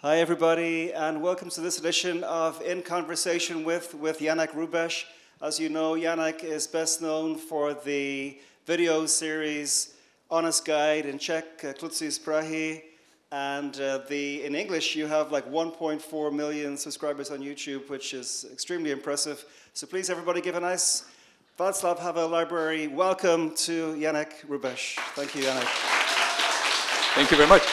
Hi everybody, and welcome to this edition of In Conversation with Janek Rubeš. As you know, Janek is best known for the video series Honest Guide in Czech, Kluci z Prahy, and in English you have like 1.4 million subscribers on YouTube, which is extremely impressive. So please everybody give a nice Václav Havel Library welcome to Janek Rubeš. Thank you, Janek. Thank you very much.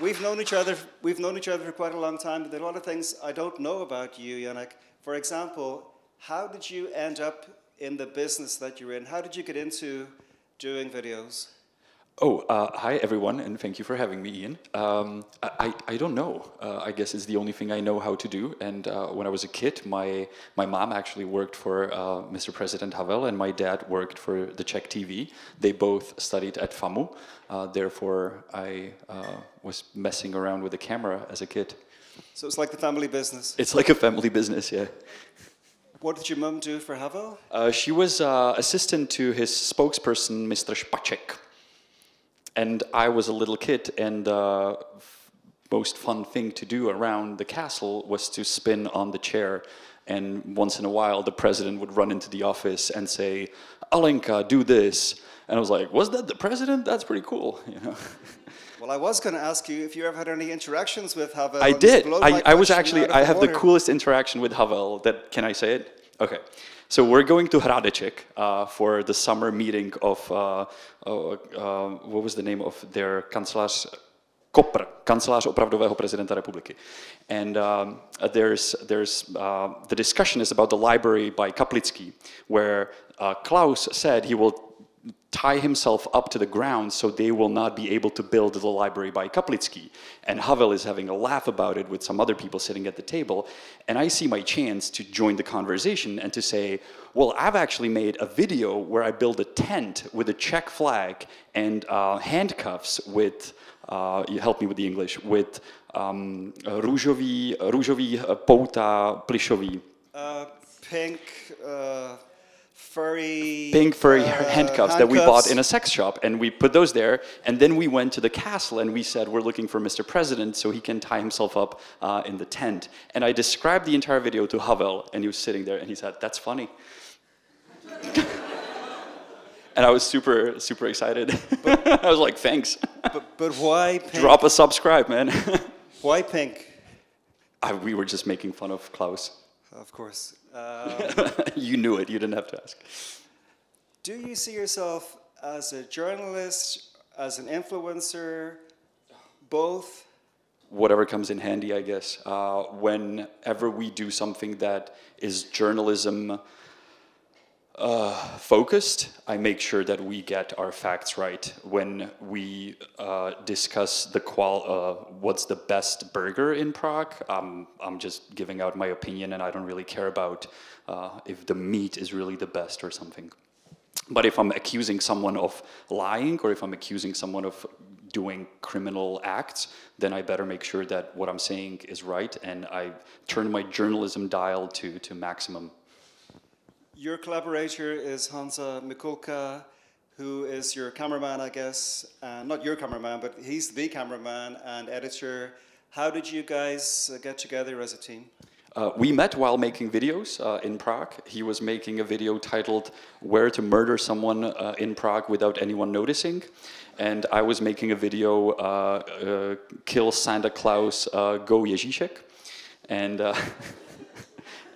We've known each other for quite a long time, but there are a lot of things I don't know about you, Janek. For example, how did you end up in the business that you're in? How did you get into doing videos? Hi everyone, and thank you for having me, Ian. I don't know. I guess it's the only thing I know how to do. And when I was a kid, my mom actually worked for Mr. President Havel, and my dad worked for the Czech TV. They both studied at FAMU. Therefore, I was messing around with the camera as a kid. So it's like the family business? It's like a family business, yeah. What did your mom do for Havel? She was assistant to his spokesperson, Mr. Špaček. And I was a little kid, and the most fun thing to do around the castle was to spin on the chair. And once in a while, the president would run into the office and say, "Alenka, do this." And I was like, "Was that the president? That's pretty cool." You know? Well, I was going to ask you if you ever had any interactions with Havel. I did. I have the coolest interaction with Havel. Can I say it? Okay. So we're going to Hradeček for the summer meeting of, what was the name of their kancelář? Kopr, Kancelář opravdového prezidenta republiky. And the discussion is about the library by Kaplický, where Klaus said he will tie himself up to the ground so they will not be able to build the library by Kaplický. And Havel is having a laugh about it with some other people sitting at the table. And I see my chance to join the conversation and to say, well, I've actually made a video where I build a tent with a Czech flag and handcuffs with, you help me with the English, with růžový pouta plišový. Pink furry handcuffs that we bought in a sex shop, and we put those there, and then we went to the castle and we said we're looking for Mr. President so he can tie himself up in the tent. And I described the entire video to Havel, and he was sitting there and he said, "That's funny." And I was super, super excited. I was like, "Thanks." But why pink? Drop a subscribe, man. Why pink? We were just making fun of Klaus. Of course. You knew it, you didn't have to ask. Do you see yourself as a journalist, as an influencer, both? Whatever comes in handy, I guess. Whenever we do something that is journalism focused, I make sure that we get our facts right. When we discuss what's the best burger in Prague, I'm just giving out my opinion, and I don't really care about if the meat is really the best or something. But if I'm accusing someone of lying, or if I'm accusing someone of doing criminal acts, then I better make sure that what I'm saying is right, and I turn my journalism dial to maximum. Your collaborator is Hansa Mikulka, who is your cameraman, I guess. Not your cameraman, but he's the cameraman and editor. How did you guys get together as a team? We met while making videos in Prague. He was making a video titled "Where to Murder Someone in Prague Without Anyone Noticing." And I was making a video, "Kill Santa Claus, Go Ježíšek."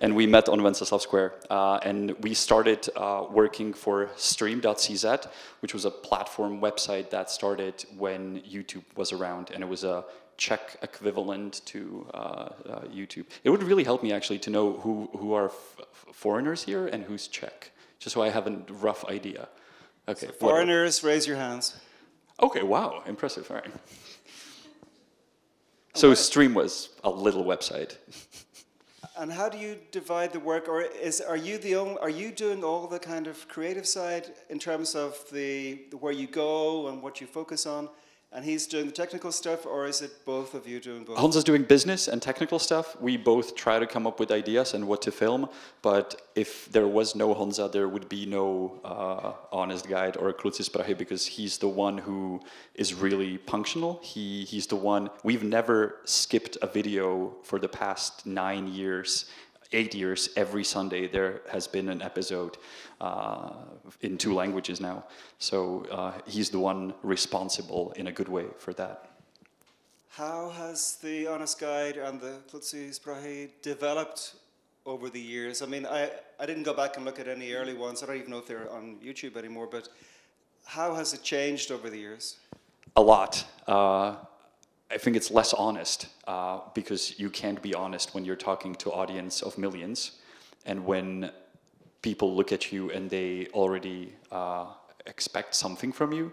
And we met on Wenceslav Square, and we started working for Stream.cz, which was a platform website that started when YouTube was around, and it was a Czech equivalent to YouTube. It would really help me actually to know who are foreigners here and who's Czech, just so I have a rough idea. Okay. So foreigners, raise your hands. Okay, wow, impressive, all right. So Stream was a little website. And how do you divide the work, or are you doing all the kind of creative side in terms of where you go and what you focus on, and he's doing the technical stuff, or is it both of you doing both? Honza's doing business and technical stuff. We both try to come up with ideas and what to film, but if there was no Honza, there would be no Honest Guide or Kluci Sprahy, because he's the one who is really punctual. He's the one, we've never skipped a video for the past 9 years, 8 years. Every Sunday there has been an episode in 2 languages now. So he's the one responsible in a good way for that. How has the Honest Guide and the Kluci Sprahy developed over the years? I mean, I didn't go back and look at any early ones. I don't even know if they're on YouTube anymore, but how has it changed over the years? A lot. I think it's less honest because you can't be honest when you're talking to an audience of millions, and when people look at you and they already expect something from you.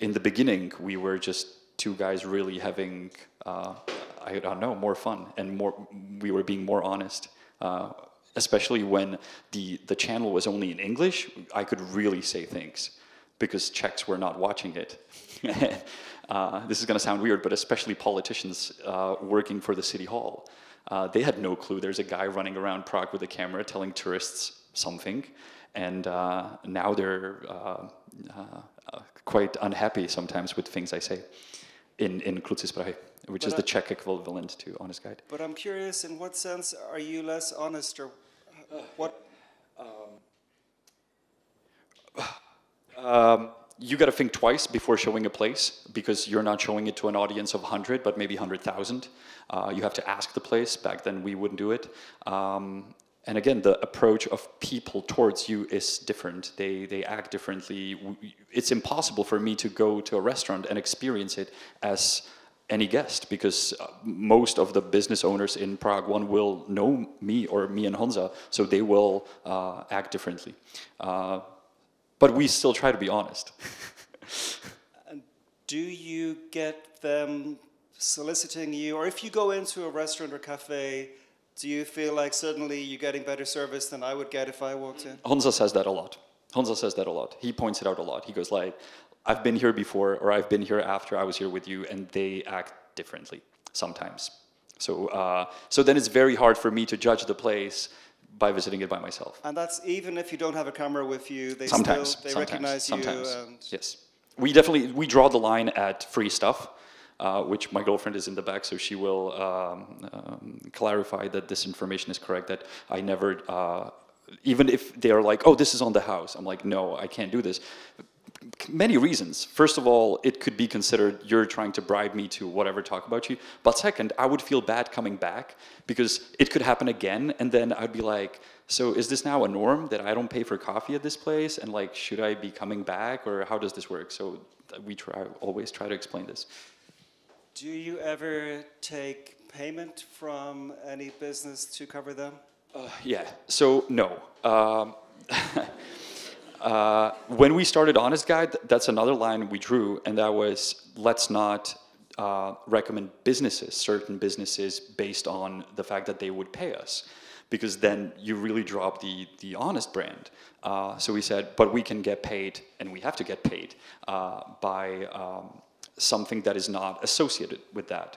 In the beginning, we were just 2 guys really having, I don't know, more fun, and we were being more honest. Especially when the channel was only in English, I could really say things, because Czechs were not watching it. This is going to sound weird, but especially politicians working for the city hall. They had no clue. There's a guy running around Prague with a camera telling tourists something, and now they're quite unhappy sometimes with things I say in Kluci Sprahy, which is the Czech equivalent to Honest Guide. But I'm curious, in what sense are you less honest, or what? You got to think twice before showing a place, because you're not showing it to an audience of 100, but maybe 100,000. You have to ask the place. Back then, we wouldn't do it. And again, the approach of people towards you is different. They act differently. It's impossible for me to go to a restaurant and experience it as any guest, because most of the business owners in Prague, one, will know me or me and Honza, so they will act differently. But we still try to be honest. And do you get them soliciting you, or if you go into a restaurant or cafe, do you feel like suddenly you're getting better service than I would get if I walked in? Honza says that a lot. Honza says that a lot. He points it out a lot. He goes like, I've been here before, or I've been here after I was here with you, and they act differently sometimes. So, so then it's very hard for me to judge the place by visiting it by myself. And that's even if you don't have a camera with you, they recognize you. And yes. We draw the line at free stuff, which my girlfriend is in the back, so she will clarify that this information is correct, that I never, even if they are like, oh, this is on the house, I'm like, no, I can't do this. Many reasons. First of all, it could be considered you're trying to bribe me to whatever, talk about you. But second, I would feel bad coming back, because it could happen again, and then I'd be like, so is this now a norm that I don't pay for coffee at this place? And like, should I be coming back, or how does this work? So we always try to explain this. do you ever take payment from any business to cover them? Yeah, so no. When we started Honest Guide, that's another line we drew, and that was, let's not recommend businesses, certain businesses, based on the fact that they would pay us, because then you really drop the Honest brand. So we said, but we can get paid, and we have to get paid by something that is not associated with that.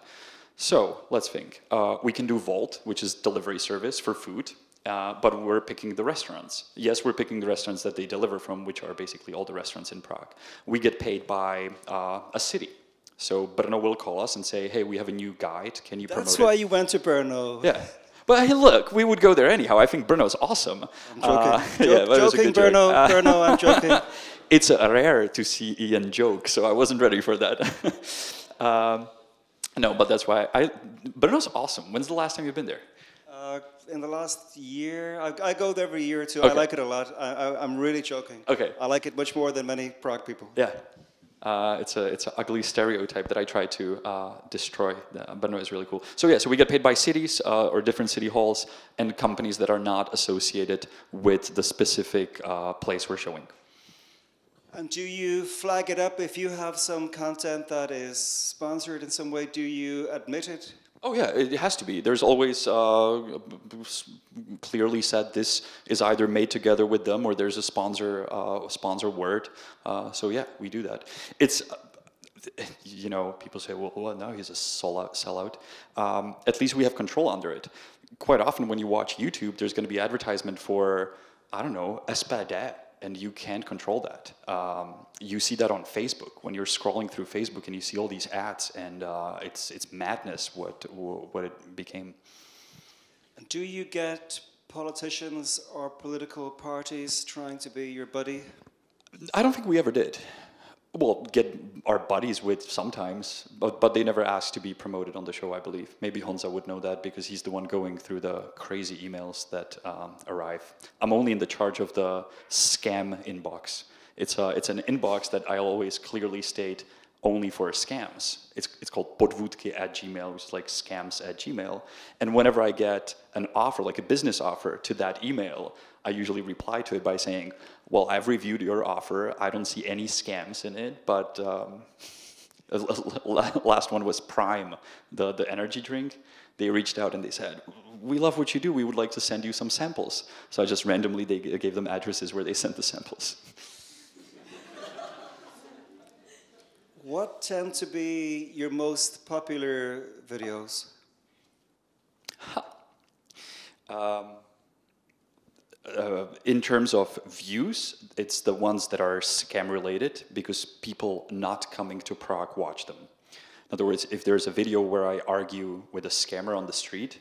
So let's think. We can do Volt, which is delivery service for food. But we're picking the restaurants. Yes, we're picking the restaurants that they deliver from, which are basically all the restaurants in Prague. We get paid by a city. So Brno will call us and say, hey, we have a new guide, can you promote it? That's why you went to Brno. Yeah. But hey, look, we would go there anyhow. I think Brno's awesome. I'm joking. Joking, Brno, Brno, I'm joking. It's rare to see Ian joke, so I wasn't ready for that. No, but that's why Brno's awesome. When's the last time you've been there? In the last year, I go there every year or two. Okay. I like it a lot. I'm really joking. Okay. I like it much more than many Prague people. Yeah. It's an ugly stereotype that I try to destroy. Brno is really cool. So yeah, so we get paid by cities or different city halls and companies that are not associated with the specific place we're showing. And do you flag it up if you have some content that is sponsored in some way? Do you admit it Oh yeah, it has to be. There's always clearly said this is either made together with them or there's a sponsor word. So yeah, we do that. It's you know, people say, well, now he's a sellout. At least we have control under it. Quite often when you watch YouTube, there's going to be advertisement for, I don't know, espadé, and you can't control that. You see that on Facebook when you're scrolling through Facebook and you see all these ads, and it's madness what it became. Do you get politicians or political parties trying to be your buddy? I don't think we ever did. Well, get our buddies with sometimes, but they never asked to be promoted on the show, I believe. Maybe Honza would know that because he's the one going through the crazy emails that arrive. I'm only in the charge of the scam inbox. It's an inbox that I'll always clearly state only for scams. It's called podvudky@gmail, which is like scams@gmail. And whenever I get an offer, like a business offer to that email, I usually reply to it by saying, well, I've reviewed your offer. I don't see any scams in it, but last one was Prime, the energy drink. They reached out and they said, we love what you do. We would like to send you some samples. So I just randomly gave them addresses where they sent the samples. What tend to be your most popular videos? In terms of views, it's the ones that are scam related because people not coming to Prague watch them. In other words, if there's a video where I argue with a scammer on the street,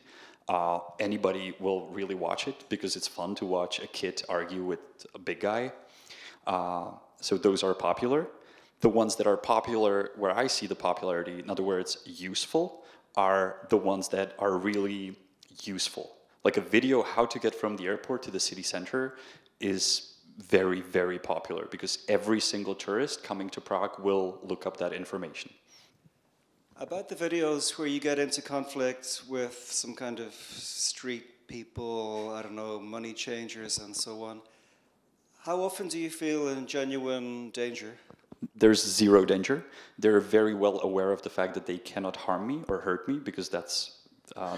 anybody will really watch it because it's fun to watch a kid argue with a big guy. So those are popular. The ones that are popular, where I see the popularity, in other words, useful, are the ones that are really useful. Like a video, how to get from the airport to the city center, is very, very popular because every single tourist coming to Prague will look up that information. About the videos where you get into conflict with some kind of street people, I don't know, money changers and so on, how often do you feel in genuine danger? There's zero danger. They're very well aware of the fact that they cannot harm me or hurt me because that's,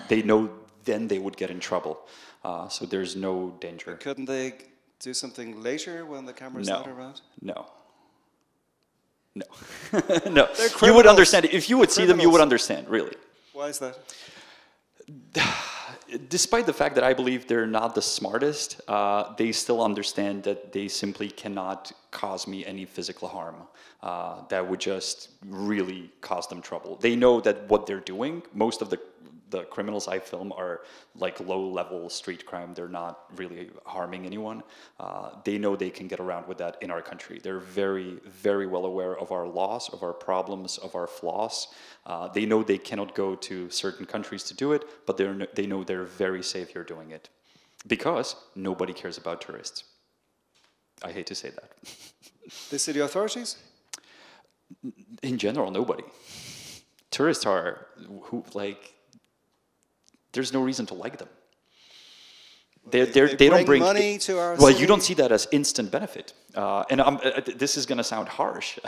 they know then they would get in trouble. So there's no danger. But couldn't they do something later when the camera's not around? No. No. No. You would understand. If you would see them, you would understand, really. Why is that? Despite the fact that I believe they're not the smartest, they still understand that they simply cannot cause me any physical harm. That would just really cause them trouble. They know that what they're doing, most of the criminals I film are like low-level street crime. They're not really harming anyone. They know they can get around with that in our country. They're very, very well aware of our laws, of our problems, of our flaws. They know they cannot go to certain countries to do it, but they know they're very safe here doing it. Because nobody cares about tourists. I hate to say that. The city authorities? In general, nobody. Tourists are, there's no reason to like them. They don't bring money to our well, city? you don't see that as instant benefit. And this is going to sound harsh.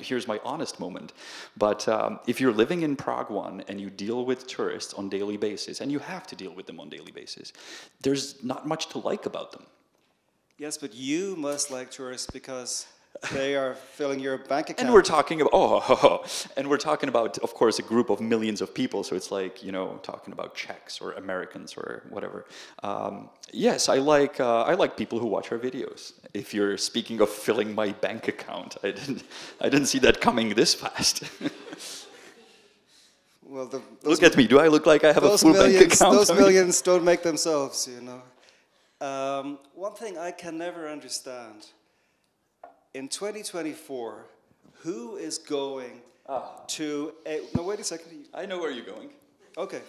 Here's my honest moment. But if you're living in Prague 1 and you deal with tourists on a daily basis, and you have to deal with them on a daily basis, there's not much to like about them. Yes, but you must like tourists because they are filling your bank account. And we're talking about, and we're talking about, of course, a group of millions of people. So it's like, you know, talking about Czechs or Americans or whatever. Yes, I like people who watch our videos. If you're speaking of filling my bank account, I didn't see that coming this fast. Well, look at me. Do I look like I have a full bank account? Those millions don't make themselves, you know. One thing I can never understand. In 2024, who is going to a... No, wait a second. I know where you're going. Okay.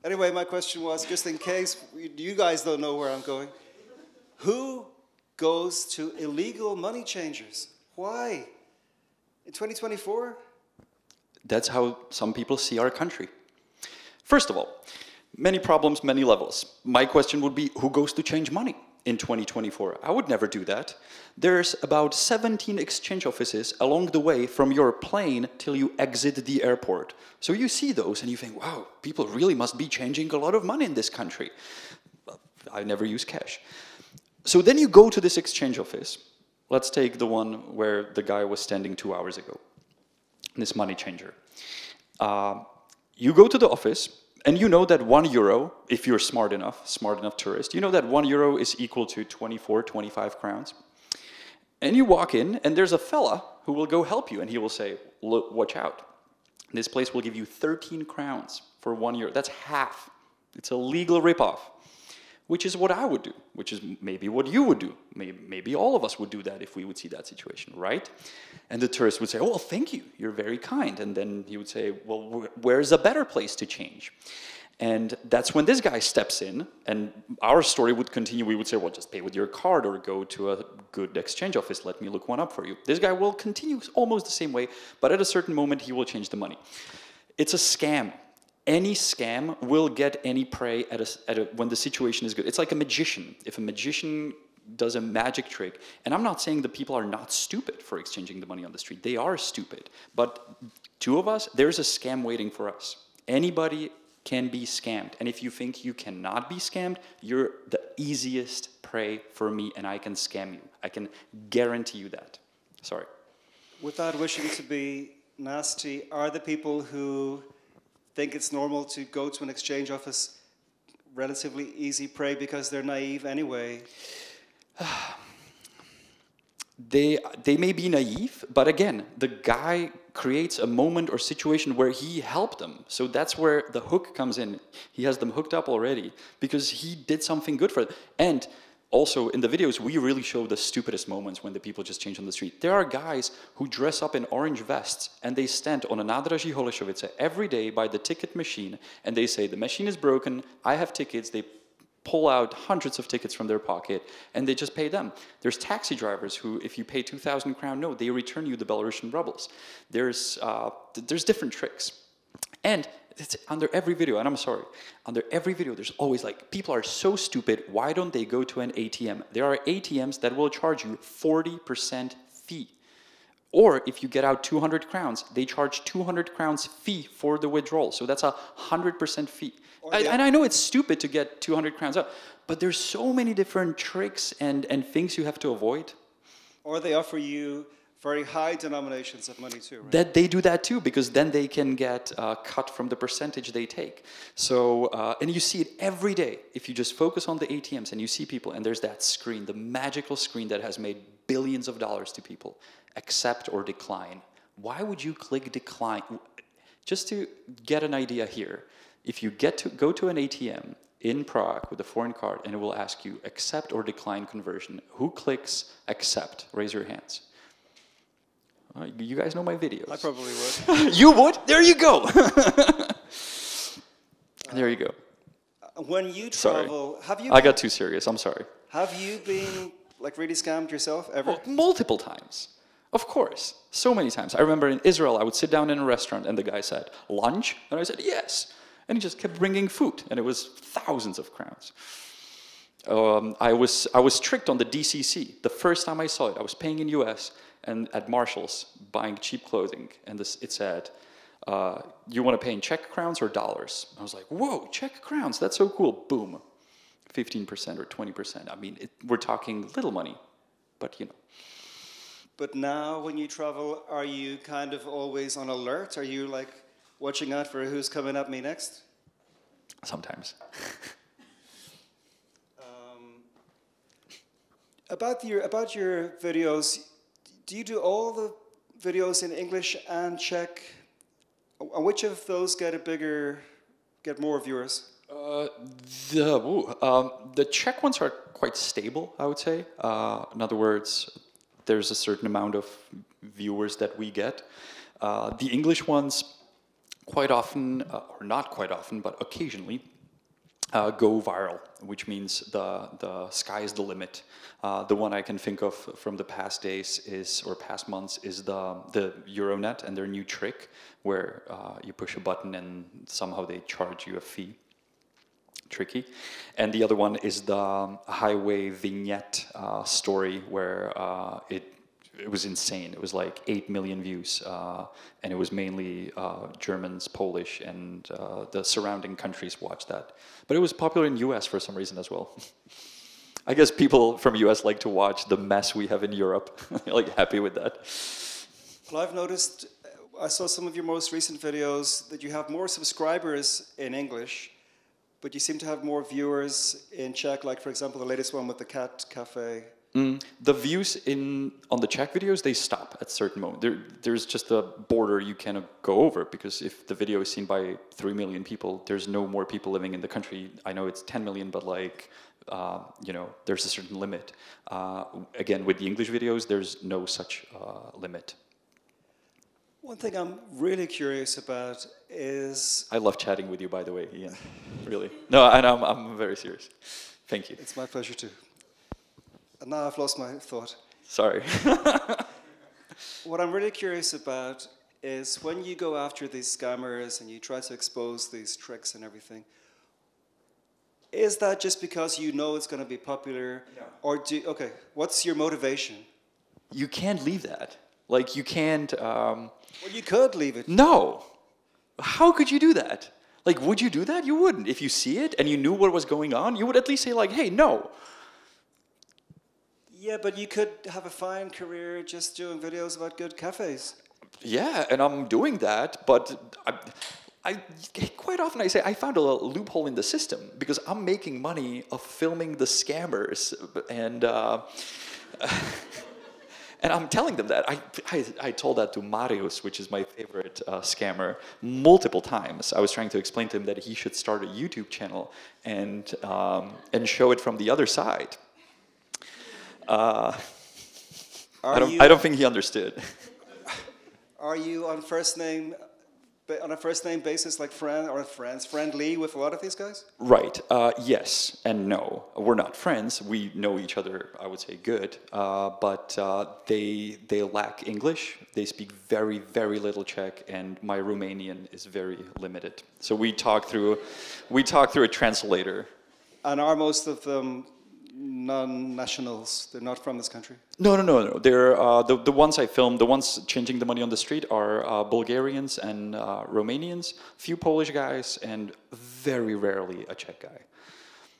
Anyway, my question was, just in case you guys don't know where I'm going, who goes to illegal money changers? Why? In 2024? That's how some people see our country. First of all, many problems, many levels. My question would be, who goes to change money? in 2024. I would never do that. There's about 17 exchange offices along the way from your plane till you exit the airport. So you see those and you think, wow, people really must be changing a lot of money in this country. I never use cash. So then you go to this exchange office. Let's take the one where the guy was standing 2 hours ago, this money changer. You go to the office, and you know that €1, if you're smart enough tourist, you know that €1 is equal to 24, 25 crowns. And you walk in, and there's a fella who will go help you, and he will say, look, watch out. This place will give you 13 crowns for €1. That's half. It's a legal ripoff, which is what I would do, which is maybe what you would do. Maybe all of us would do that if we would see that situation, right? And the tourist would say, oh, well, thank you, you're very kind. And then he would say, well, where's a better place to change? And that's when this guy steps in, and our story would continue. We would say, well, just pay with your card or go to a good exchange office. Let me look one up for you. This guy will continue almost the same way, but at a certain moment, he will change the money. It's a scam. Any scam will get any prey when the situation is good. It's like a magician. If a magician does a magic trick, and I'm not saying the people are not stupid for exchanging the money on the street. They are stupid. But two of us, there's a scam waiting for us. Anybody can be scammed. And if you think you cannot be scammed, you're the easiest prey for me, and I can scam you. I can guarantee you that. Sorry. Without wishing to be nasty, are the people who think it's normal to go to an exchange office relatively easy prey because they're naive anyway? They may be naive, but again, the guy creates a moment or situation where he helped them. So that's where the hook comes in. He has them hooked up already because he did something good for them. And also in the videos, we really show the stupidest moments when the people just change on the street. There are guys who dress up in orange vests and they stand on a nádraží Holešovice every day by the ticket machine and they say, the machine is broken, I have tickets. They pull out hundreds of tickets from their pocket, and they just pay them. There's taxi drivers who, if you pay 2,000 crown note, they return you the Belarusian rubles. There's different tricks. And it's under every video, and I'm sorry, under every video, there's always like, people are so stupid, why don't they go to an ATM? There are ATMs that will charge you 40% fee. Or if you get out 200 crowns, they charge 200 crowns fee for the withdrawal. So that's a 100% fee. And I know it's stupid to get 200 crowns out, but there's so many different tricks and things you have to avoid. Or they offer you very high denominations of money too, right? That they do that too, because then they can get cut from the percentage they take. So, and you see it every day. If you just focus on the ATMs and you see people, and there's that screen, the magical screen that has made billions of dollars to people. Accept or decline. Why would you click decline? Just to get an idea here, if you go to an ATM in Prague with a foreign card and it will ask you accept or decline conversion, who clicks accept? Raise your hands. You guys know my videos. I probably would. You would? There you go. There you go. When you travel, sorry. I got too serious. I'm sorry. Have you been like really scammed yourself ever? Oh, multiple times. Of course, so many times. I remember in Israel, I would sit down in a restaurant and the guy said, lunch? And I said, yes. And he just kept bringing food, and it was thousands of crowns. I was tricked on the DCC. The first time I saw it, I was paying in US and at Marshall's, buying cheap clothing, and it said, you want to pay in Czech crowns or dollars? I was like, whoa, Czech crowns, that's so cool. Boom, 15% or 20%. I mean, we're talking little money, but you know. But now when you travel, are you kind of always on alert? Are you like watching out for who's coming at me next? Sometimes. About your videos, do you do all the videos in English and Czech? Which of those get more viewers? The Czech ones are quite stable, I would say. In other words, there's a certain amount of viewers that we get. The English ones, quite often, or not quite often, but occasionally, go viral, which means the sky is the limit. The one I can think of from the past days or past months is the Euronet and their new trick where you push a button and somehow they charge you a fee. tricky. And the other one is the highway vignette story where it was insane. It was like 8 million views, and it was mainly Germans, Polish, and the surrounding countries watched that. But it was popular in US for some reason as well. I guess people from US like to watch the mess we have in Europe. Like, happy with that. Well, I've noticed, I saw some of your most recent videos that you have more subscribers in English, but you seem to have more viewers in Czech, like, for example, the latest one with the cat cafe. The views on the Czech videos, they stop at a certain moment. There's just a border you cannot go over, because if the video is seen by 3 million people, there's no more people living in the country. I know it's 10 million, but like, you know, there's a certain limit. Again, with the English videos, there's no such limit. One thing I'm really curious about is... I love chatting with you, by the way, Ian. Really. No, and I'm very serious. Thank you. It's my pleasure too. And now I've lost my thought. Sorry. What I'm really curious about is when you go after these scammers and you try to expose these tricks and everything, is that just because you know it's going to be popular? No. Or okay, what's your motivation? You can't leave that. Like, you can't... Well, you could leave it. No. How could you do that? Like, would you do that? You wouldn't. If you see it and you knew what was going on, you would at least say like, hey, no. Yeah, but you could have a fine career just doing videos about good cafes. Yeah, and I'm doing that, but I quite often I say I found a loophole in the system, because I'm making money of filming the scammers, and and I'm telling them that. I told that to Marius, which is my favorite scammer, multiple times. I was trying to explain to him that he should start a YouTube channel and show it from the other side. I don't think he understood. Are you on a first name basis, like friendly with a lot of these guys? Right. Yes and no. We're not friends. We know each other, I would say, good. But they lack English. They speak very, very little Czech, and my Romanian is very limited. So we talk through a translator. And are most of them non-nationals? They're not from this country? No. They're the ones I filmed, the ones changing the money on the street are Bulgarians and Romanians, few Polish guys, and very rarely a Czech guy.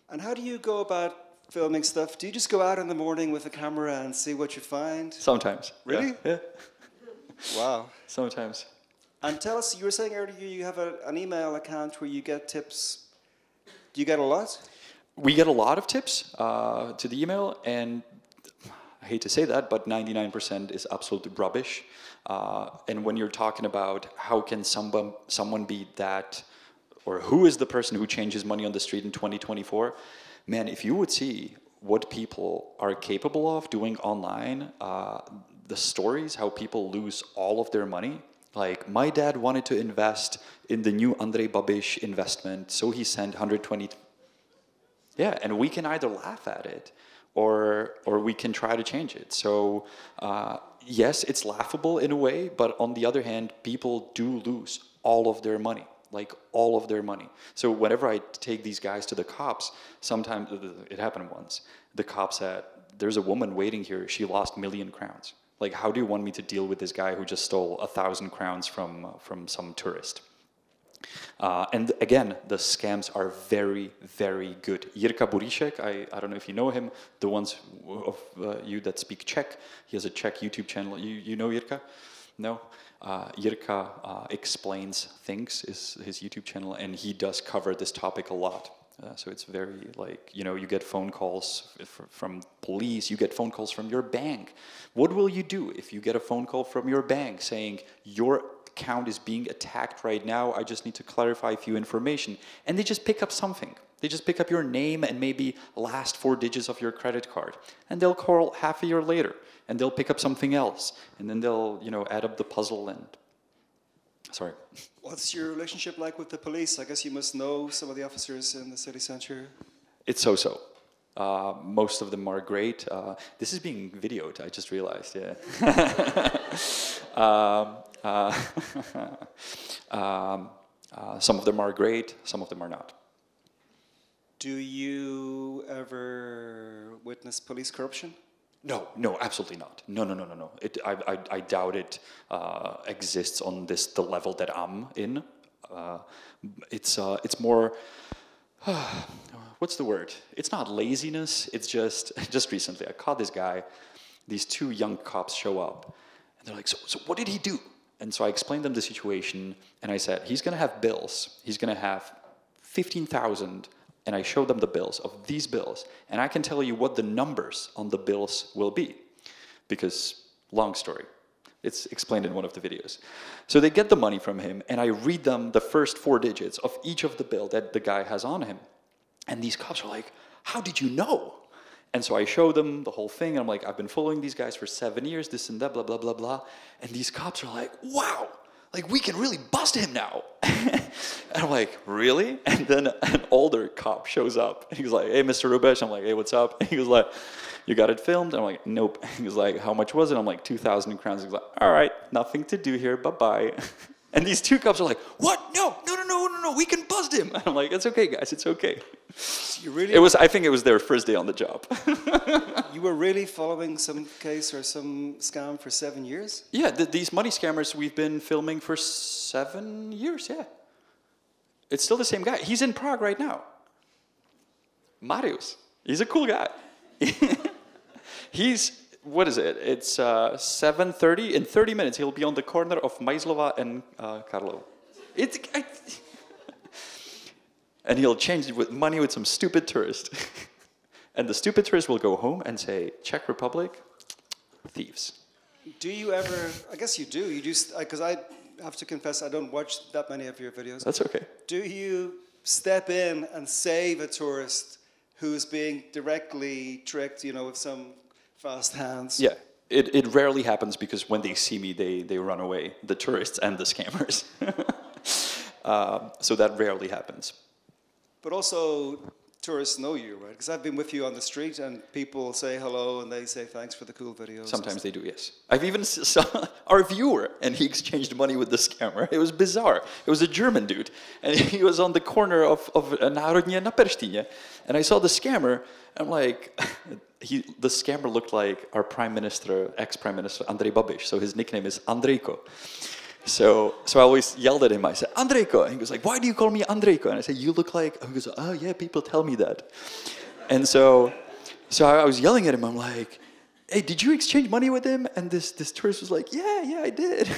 And how do you go about filming stuff? Do you just go out in the morning with a camera and see what you find? Sometimes. Really? Yeah. Wow. Sometimes. And tell us, you were saying earlier you have an email account where you get tips. Do you get a lot? We get a lot of tips to the email, and I hate to say that, but 99% is absolute rubbish. And when you're talking about how can someone be that, or who is the person who changes money on the street in 2024, man, if you would see what people are capable of doing online, the stories, how people lose all of their money. Like, my dad wanted to invest in the new Andrej Babiš investment, so he sent 120... Yeah, and we can either laugh at it or we can try to change it. So yes, it's laughable in a way, but on the other hand, people do lose all of their money, like all of their money. So whenever I take these guys to the cops, sometimes it happened once. The cop said, "There's a woman waiting here. She lost 1 million crowns. Like, how do you want me to deal with this guy who just stole 1,000 crowns from some tourist?" And again, the scams are very, very good. Jirka Buríšek, I don't know if you know him, the ones of you that speak Czech, he has a Czech YouTube channel. You know Jirka? No? Jirka Explains Things is his YouTube channel, and he does cover this topic a lot. So it's very, like, you know, you get phone calls from police, you get phone calls from your bank. What will you do if you get a phone call from your bank saying your account is being attacked right now, I just need to clarify a few information, and they just pick up something. They just pick up your name and maybe last 4 digits of your credit card, and they'll call half a year later, and they'll pick up something else, and then they'll, you know, add up the puzzle. And sorry. What's your relationship like with the police? I guess you must know some of the officers in the city centre. It's so-so. Most of them are great. This is being videoed, I just realized, yeah. Some of them are great, some of them are not. Do you ever witness police corruption? No, no, absolutely not. No, no, no, no, no. I doubt it exists on the level that I'm in. It's more, what's the word? It's not laziness. It's just recently I caught this guy. These two young cops show up, and they're like, so what did he do? And so I explained them the situation, and I said, he's going to have bills. He's going to have 15,000. And I showed them the bills of these bills. And I can tell you what the numbers on the bills will be. Because, long story, it's explained in one of the videos. So they get the money from him, and I read them the first 4 digits of each of the bill that the guy has on him. And these cops are like, how did you know? And so I show them the whole thing, and I'm like, I've been following these guys for 7 years, this and that, blah, blah, blah, blah. And these cops are like, wow, like we can really bust him now. And I'm like, really? And then an older cop shows up. And he was like, hey, Mr. Rubeš. I'm like, hey, what's up? And he was like, you got it filmed? I'm like, nope. He was like, how much was it? I'm like, 2,000 crowns. He was like, all right, nothing to do here. Bye-bye. And these two cops are like, what? No, we can bust him. And I'm like, it's okay, guys, it's okay. You really? I think it was their first day on the job. You were really following some case or some scam for 7 years? Yeah, these money scammers we've been filming for 7 years, yeah. It's still the same guy. He's in Prague right now. Marius. He's a cool guy. He's, what is it? It's 7:30. In 30 minutes, he'll be on the corner of Majzlova and Karlov. And he'll change it with money with some stupid tourist. And the stupid tourist will go home and say, Czech Republic, thieves. Do you ever, I guess you do, because I have to confess I don't watch that many of your videos. That's okay. Do you step in and save a tourist who's being directly tricked, with some fast hands? Yeah, it rarely happens because when they see me, they run away, the tourists and the scammers. So that rarely happens. But also, tourists know you, right? Because I've been with you on the street and people say hello and they say thanks for the cool videos. Sometimes they do, yes. I've even saw our viewer and he exchanged money with the scammer. It was bizarre. It was a German dude. And he was on the corner of Národní na Perštině. And I saw the scammer. I'm like, the scammer looked like our prime minister, ex-prime minister, Andrej Babiš. So his nickname is Andrejko. So I always yelled at him. I said, Andrejko. And he goes like, why do you call me Andrejko? And I said, you look like, he goes, oh yeah, people tell me that. And so I was yelling at him. I'm like, hey, did you exchange money with him? And this tourist was like, yeah, I did.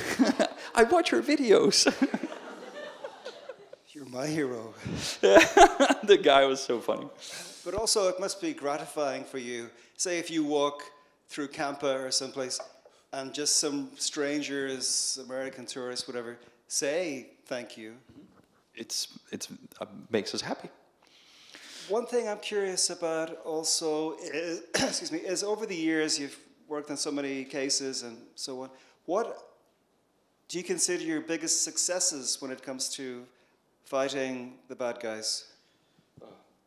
I watch your videos. You're my hero. Yeah, the guy was so funny. But also it must be gratifying for you. Say if you walk through Campa or someplace, and just some strangers, American tourists, whatever, say thank you. It makes us happy. One thing I'm curious about also is, is over the years you've worked on so many cases and so on. What do you consider your biggest successes when it comes to fighting the bad guys?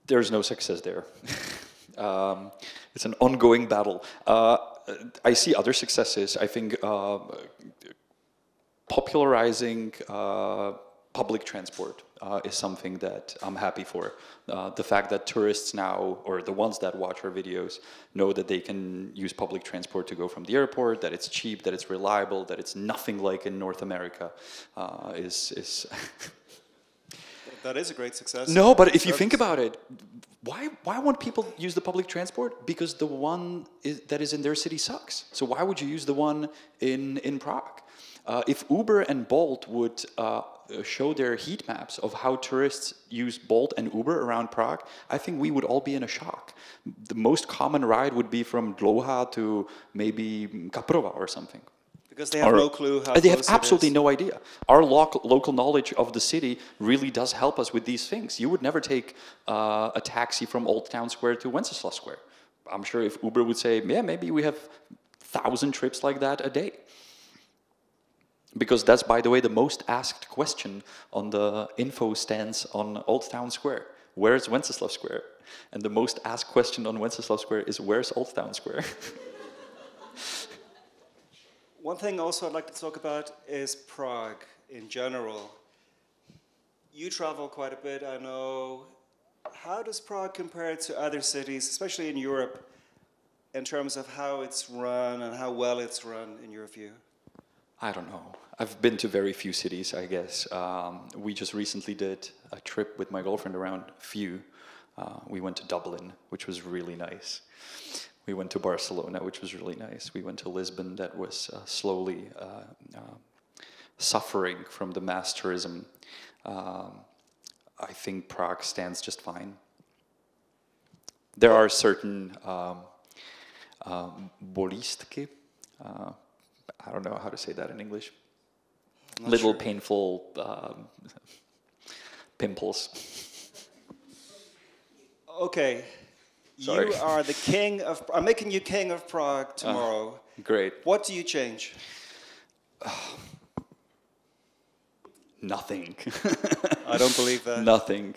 There's no success there. It's an ongoing battle. I see other successes. I think popularizing public transport is something that I'm happy for. The fact that tourists now, or the ones that watch our videos, know that they can use public transport to go from the airport, that it's cheap, that it's reliable, that it's nothing like in North America, is That is a great success. No, but if you think about it, why won't people use the public transport? Because the one that is in their city sucks. So why would you use the one in Prague? If Uber and Bolt would show their heat maps of how tourists use Bolt and Uber around Prague, I think we would all be in a shock. The most common ride would be from Dlouhá to maybe Kaprova or something. Because they have no clue how they have absolutely no idea. Our local knowledge of the city really does help us with these things. You would never take a taxi from Old Town Square to Wenceslas Square. I'm sure if Uber would say, yeah, maybe we have 1,000 trips like that a day. Because that's, by the way, the most asked question on the info stands on Old Town Square. Where's Wenceslas Square? And the most asked question on Wenceslas Square is, where's Old Town Square? One thing also I'd like to talk about is Prague in general. You travel quite a bit, I know. How does Prague compare to other cities, especially in Europe, in terms of how it's run and how well it's run, in your view? I don't know. I've been to very few cities, I guess. We just recently did a trip with my girlfriend around a few. We went to Dublin, which was really nice. We went to Barcelona, which was really nice. We went to Lisbon, that was slowly suffering from the mass tourism. I think Prague stands just fine. There are certain bolistky, I don't know how to say that in English. Little sure. painful pimples. Okay. Sorry. You are the king of... I'm making you king of Prague tomorrow. Great. What do you change? Nothing. I don't believe that. Nothing.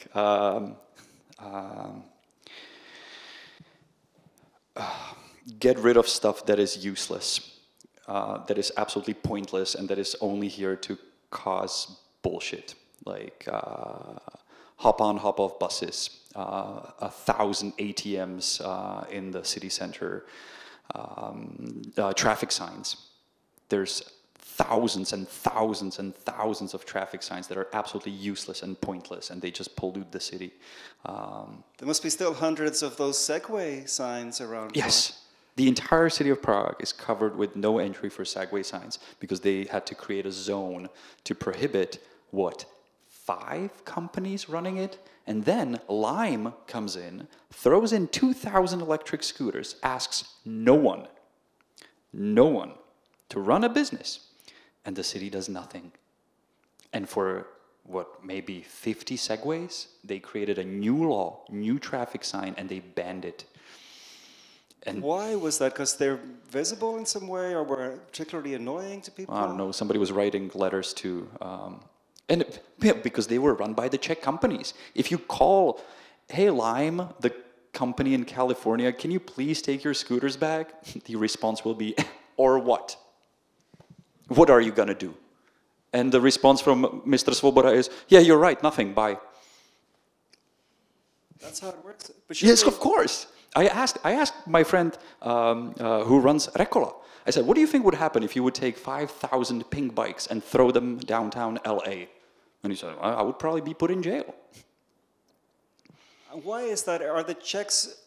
Get rid of stuff that is useless, that is absolutely pointless, and that is only here to cause bullshit. Like hop on, hop off buses, 1,000 ATMs in the city center, traffic signs. There's thousands and thousands and thousands of traffic signs that are absolutely useless and pointless, and they just pollute the city. There must be still hundreds of those Segway signs around. Yes. The entire city of Prague is covered with no entry for Segway signs because they had to create a zone to prohibit, what, 5 companies running it? And then Lime comes in, throws in 2,000 electric scooters, asks no one to run a business. And the city does nothing. And for, what, maybe 50 Segways, they created a new law, new traffic sign, and they banned it. And why was that? Because they're visible in some way, or were particularly annoying to people? I don't know. Somebody was writing letters to, because they were run by the Czech companies. If you call, hey Lime, the company in California, can you please take your scooters back? The response will be, or what? What are you gonna do? And the response from Mr. Svoboda is, yeah, you're right, nothing, bye. That's how it works. But Yes, of course. I asked my friend who runs Recola. I said, what do you think would happen if you would take 5,000 pink bikes and throw them downtown LA? And he said, well, I would probably be put in jail. Why is that? Are the Czechs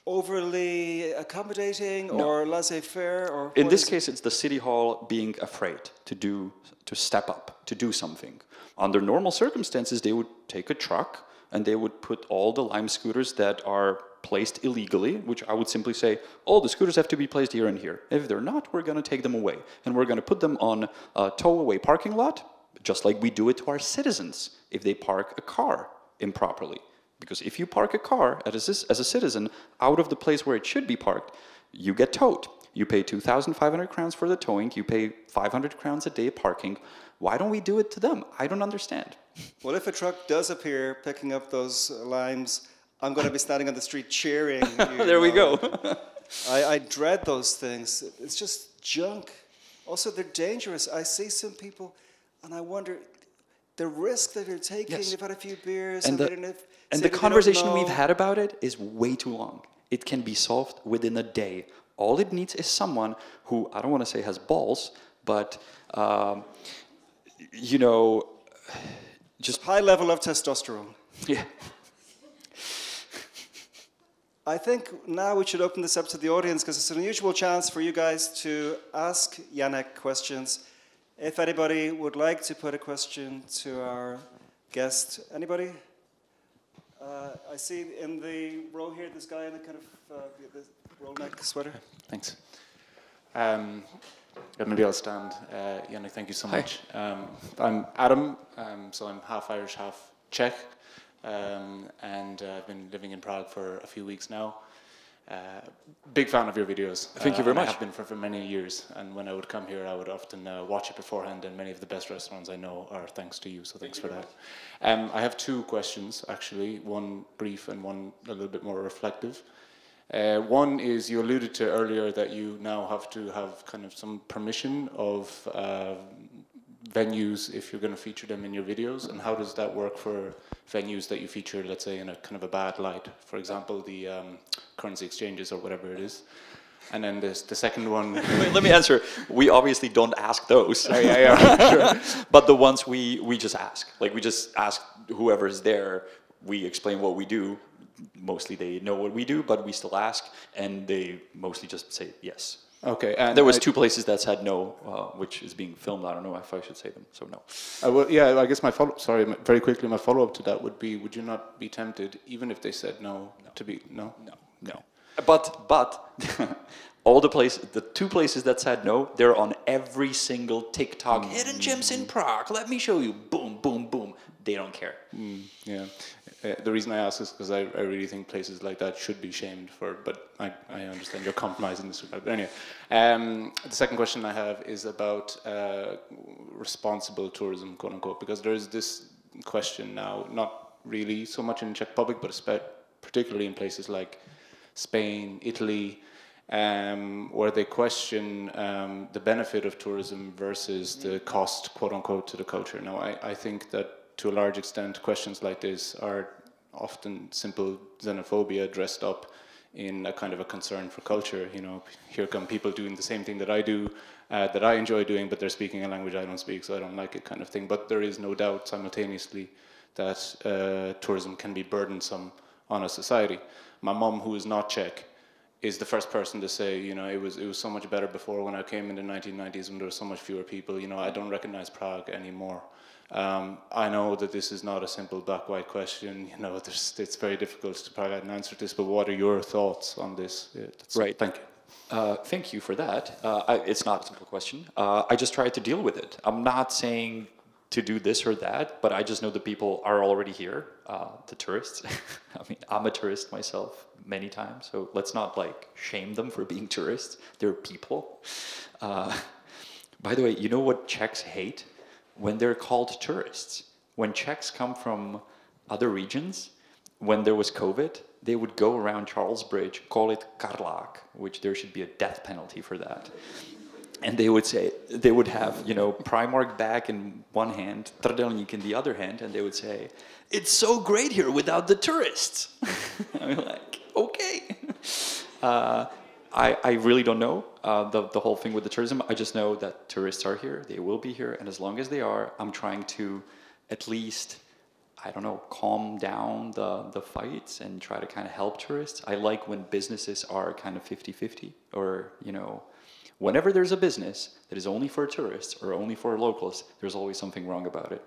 overly accommodating or laissez-faire? Or in this case, it's the city hall being afraid to step up, to do something. Under normal circumstances, they would take a truck and they would put all the Lime scooters that are placed illegally, which I would simply say, all the scooters have to be placed here and here. If they're not, we're going to take them away. And we're going to put them on a tow-away parking lot, just like we do it to our citizens if they park a car improperly. Because if you park a car as a citizen out of the place where it should be parked, you get towed. You pay 2,500 crowns for the towing, you pay 500 crowns a day parking. Why don't we do it to them? I don't understand. Well, if a truck does appear picking up those limes, I'm going to be standing on the street cheering. There we go. I dread those things. It's just junk. Also, they're dangerous. I see some people, and I wonder, the risk that they're taking, Yes. they've had a few beers, And and the conversation we've had about it is way too long. It can be solved within a day. All it needs is someone who, I don't want to say has balls, but, you know, just... high level of testosterone. Yeah. I think now we should open this up to the audience because it's an unusual chance for you guys to ask Janek questions. If anybody would like to put a question to our guest, anybody? I see in the row here, this guy in the kind of the roll neck sweater. Thanks. Maybe I'll stand. Janek, thank you so much. I'm Adam, so I'm half Irish, half Czech, and I've been living in Prague for a few weeks now. Big fan of your videos. Thank you very much. I have been for many years, and when I would come here, I would often watch it beforehand, and many of the best restaurants I know are thanks to you, so thanks for that. I have 2 questions, actually, one brief and one a little bit more reflective. One is, you alluded to earlier that you now have to have kind of some permission of venues if you're going to feature them in your videos, and how does that work for venues that you feature, let's say, in a kind of a bad light? For example, the currency exchanges or whatever it is. And then the second one... Wait, let me answer. We obviously don't ask those. Oh, yeah, sure. But the ones we just ask. Like, we just ask whoever's there, we explain what we do. Mostly they know what we do, but we still ask, and they mostly just say yes. Okay. And there was 2 places that said no, which is being filmed. I don't know if I should say them, so no. Well, yeah, I guess very quickly, my follow-up to that would be, would you not be tempted, even if they said no. To be, no? No. But all the 2 places that said no, they're on every single TikTok. Hidden gems in Prague, let me show you. Boom, boom, boom. They don't care. Yeah. The reason I ask is because I really think places like that should be shamed for, but I understand your compromise in this regard. But anyway, the second question I have is about responsible tourism, quote unquote, because there is this question now, not really so much in Czech Republic, but particularly in places like Spain, Italy, where they question the benefit of tourism versus the cost, quote unquote, to the culture. Now, I think that to a large extent, questions like this are often simple xenophobia dressed up in a kind of a concern for culture. You know, here come people doing the same thing that I do, that I enjoy doing, but they're speaking a language I don't speak, so I don't like it, kind of thing. But there is no doubt simultaneously that tourism can be burdensome on a society. My mom, who is not Czech, is the first person to say, you know, it was so much better before when I came in the 1990s when there were so much fewer people. You know, I don't recognize Prague anymore. I know that this is not a simple black-white question. You know, it's very difficult to provide an answer to this. But what are your thoughts on this? Yeah, right. Thank you. Thank you for that. It's not a simple question. I just try to deal with it. I'm not saying to do this or that, but I just know the people are already here, the tourists. I mean, I'm a tourist myself many times, so let's not like shame them for being tourists. They're people. By the way, you know what Czechs hate? When they're called tourists. When Czechs come from other regions, when there was COVID, they would go around Charles Bridge, call it Karlák, which there should be a death penalty for that. And they would say, they would have, you know, Primark bag in one hand, Trdelník in the other hand, and they would say, it's so great here without the tourists. I'm like, okay. I really don't know the whole thing with the tourism. I just know that tourists are here, they will be here, and as long as they are, I'm trying to at least, I don't know, calm down the fights and try to kind of help tourists. I like when businesses are kind of 50-50, or, you know, whenever there's a business that is only for tourists or only for locals, there's always something wrong about it.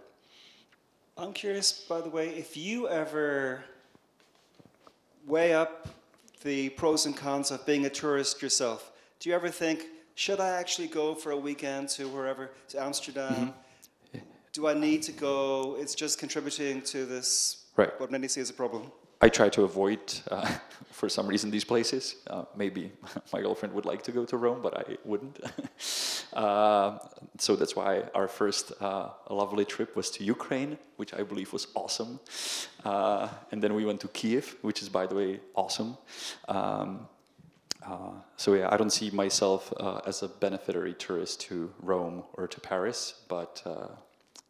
I'm curious, by the way, if you ever weigh up the pros and cons of being a tourist yourself. Do you ever think, should I actually go for a weekend to wherever, to Amsterdam? Mm-hmm. Do I need to go? It's just contributing to this, right, what many see as a problem. I try to avoid, for some reason, these places. Maybe my girlfriend would like to go to Rome, but I wouldn't. So that's why our first lovely trip was to Ukraine, which I believe was awesome. And then we went to Kiev, which is, by the way, awesome. So yeah, I don't see myself as a beneficiary tourist to Rome or to Paris, but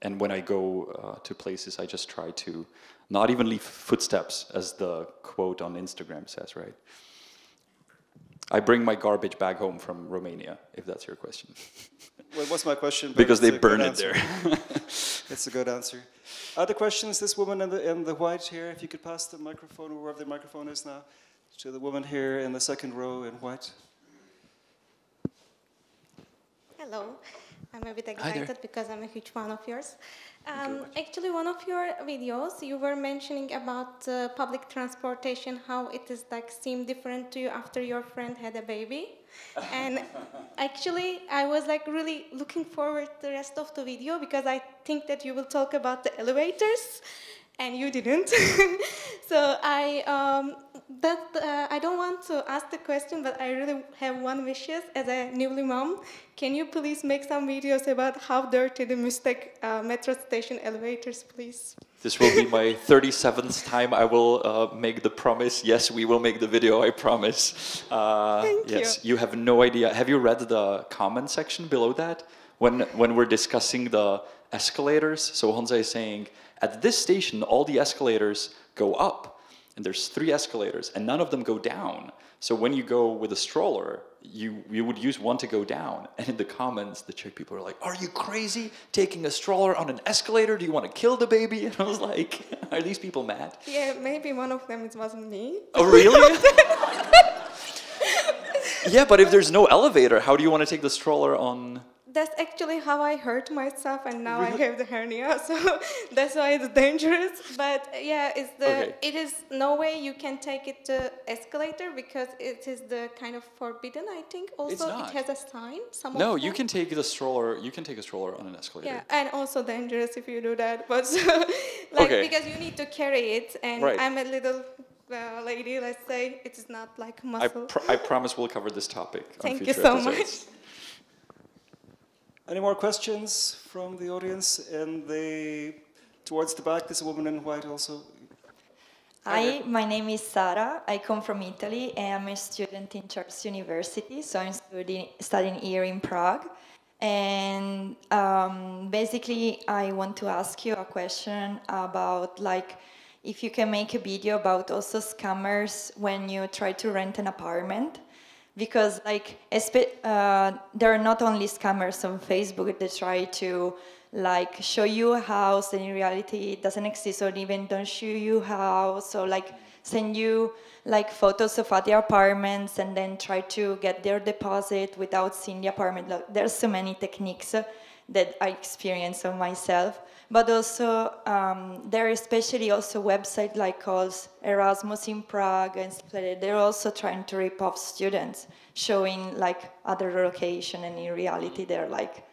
and when I go to places, I just try to not even leave footsteps, as the quote on Instagram says, right? I bring my garbage bag home from Romania, if that's your question. Well, what's my question? Because they burn it there. It's a good answer. Other questions? This woman in the white here, if you could pass the microphone, or wherever the microphone is now, to the woman here in the second row in white. Hello. I'm a bit excited because I'm a huge fan of yours. Actually, one of your videos, you were mentioning about public transportation, how it is like seemed different to you after your friend had a baby. And actually, I was like really looking forward to the rest of the video because I think that you will talk about the elevators, and you didn't. So I don't want to ask the question, but I really have one wish as a newly mom. Can you please make some videos about how dirty the mistake metro station elevators, please? This will be my 37th time I will make the promise. Yes, we will make the video, I promise. Thank yes, you have no idea. Have you read the comment section below that? when we're discussing the escalators. So Honza is saying, at this station, all the escalators go up, and there's 3 escalators, and none of them go down. So when you go with a stroller, you would use one to go down. And in the comments, the Czech people are like, are you crazy? Taking a stroller on an escalator? Do you want to kill the baby? And I was like, are these people mad? Yeah, maybe one of them, it wasn't me. Oh, really? Yeah, but if there's no elevator, how do you want to take the stroller on? That's actually how I hurt myself, and now Really? I have the hernia, so that's why it's dangerous. But yeah, it is no way you can take it to escalator because it is the kind of forbidden. I think also It's not. it has a sign. No, you can take the stroller. You can take a stroller on an escalator. Yeah, and also dangerous if you do that. But so, like Okay. because you need to carry it, and Right. I'm a little lady. Let's say it is not like muscle. I promise we'll cover this topic on Thank you future so episodes. much. Any more questions from the audience? Towards the back, there's a woman in white also. Hi, my name is Sara. I come from Italy and I'm a student in Charles University, so I'm studying here in Prague. And basically, I want to ask you a question about like if you can make a video about also scammers when you try to rent an apartment. Because like there are not only scammers on Facebook that try to like show you a house and in reality it doesn't exist, or even don't show you a house, or like send you like photos of other apartments and then try to get their deposit without seeing the apartment. Like, there's so many techniques that I experience on myself. But also, there are especially also websites like called Erasmus in Prague and stuff like that. They're also trying to rip off students, showing like other location, and in reality, they're like,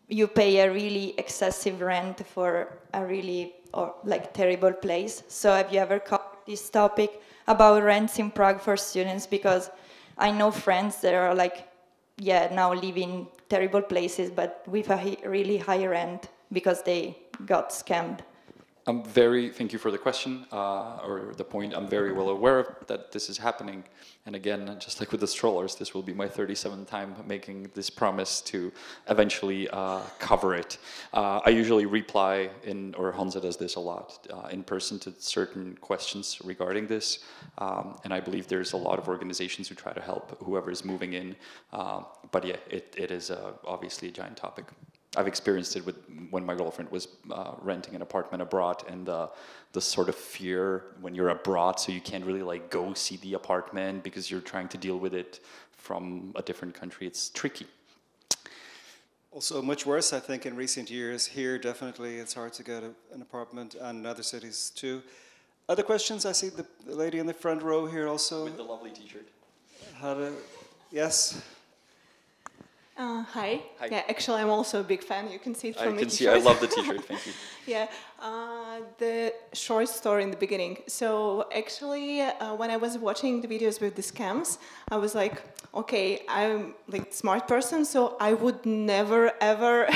you pay a really excessive rent for a really like terrible place. So have you ever covered this topic about rents in Prague for students? Because I know friends that are like, yeah, now live in terrible places, but with a really high rent because they got scammed. Thank you for the question, or the point. I'm very well aware that this is happening. And again, just like with the strollers, this will be my 37th time making this promise to eventually cover it. I usually reply or Honza does this a lot, in person to certain questions regarding this. And I believe there's a lot of organizations who try to help whoever is moving in. But yeah, it is obviously a giant topic. I've experienced it when my girlfriend was renting an apartment abroad, and the sort of fear when you're abroad, so you can't really like go see the apartment because you're trying to deal with it from a different country. It's tricky. Also much worse, I think, in recent years. Here, definitely, it's hard to get an apartment, and in other cities too. Other questions? I see the lady in the front row here also. With the lovely t-shirt. Yes? Hi. Hi. Yeah, actually, I'm also a big fan. You can see it from I the can see. t-shirt. I love the t-shirt. Thank you. Yeah. The short story in the beginning. So actually, when I was watching the videos with the scams, I was like, okay, I'm like a smart person, so I would never ever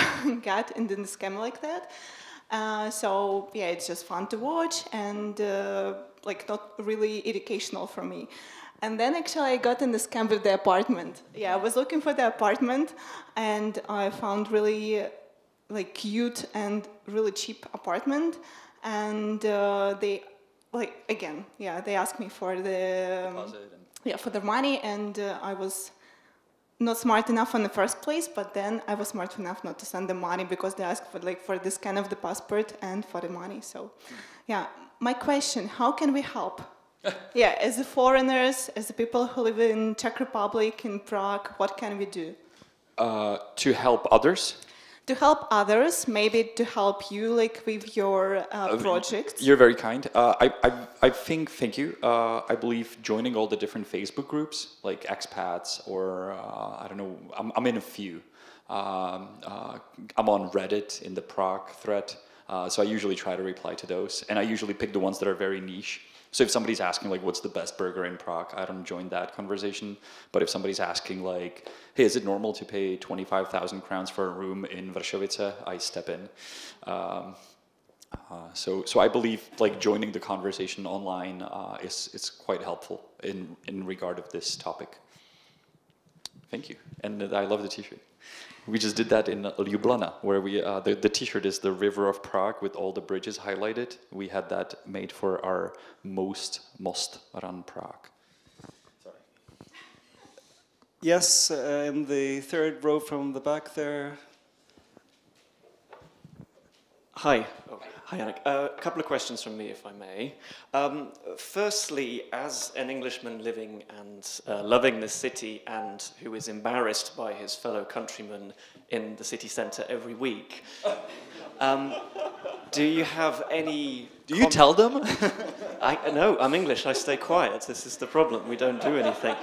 get into the scam like that. So yeah, it's just fun to watch and like not really educational for me. And then actually I got in the scam with the apartment. Yeah, I was looking for the apartment and I found really like cute and really cheap apartment. And they they asked me for the for the money, and I was not smart enough in the first place, but then I was smart enough not to send the money because they asked for the scan of the passport and for the money. So yeah, my question, how can we help? Yeah, as the foreigners, as the people who live in Czech Republic, in Prague, what can we do? To help others? To help others, maybe to help you, like with your projects. You're very kind. I think, thank you. I believe joining all the different Facebook groups, like expats, or I don't know, I'm in a few. I'm on Reddit in the Prague thread, so I usually try to reply to those, and I usually pick the ones that are very niche. So if somebody's asking like, what's the best burger in Prague, I don't join that conversation. But if somebody's asking like, hey, is it normal to pay 25,000 crowns for a room in Vršovice, I step in. So I believe like joining the conversation online is quite helpful in regard of this topic. Thank you. And I love the t-shirt. We just did that in Ljubljana, where we the t-shirt is the river of Prague with all the bridges highlighted. We had that made for our most run Prague. Sorry. Yes, in the third row from the back there. Hi. Oh, hi, Janek. A couple of questions from me, if I may. Firstly, as an Englishman living and loving this city and who is embarrassed by his fellow countrymen in the city centre every week, do you have any... Do you tell them? No, I'm English. I stay quiet. This is the problem. We don't do anything.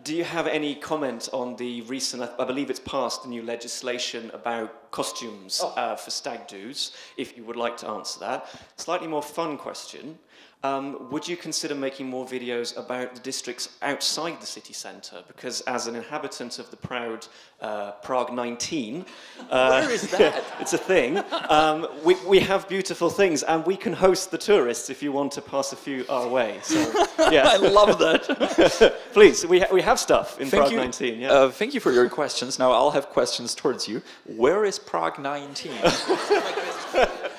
Do you have any comment on the recent, I believe it's passed, the new legislation about costumes for stag do's, if you would like to answer that? Slightly more fun question. Would you consider making more videos about the districts outside the city centre? Because as an inhabitant of the proud Prague 19... Where is that? It's a thing. We have beautiful things, and we can host the tourists if you want to pass a few our way. So, yeah. I love that. Please, we have stuff in Prague 19. Yeah. Thank you for your questions. Now I'll have questions towards you. Where is Prague 19?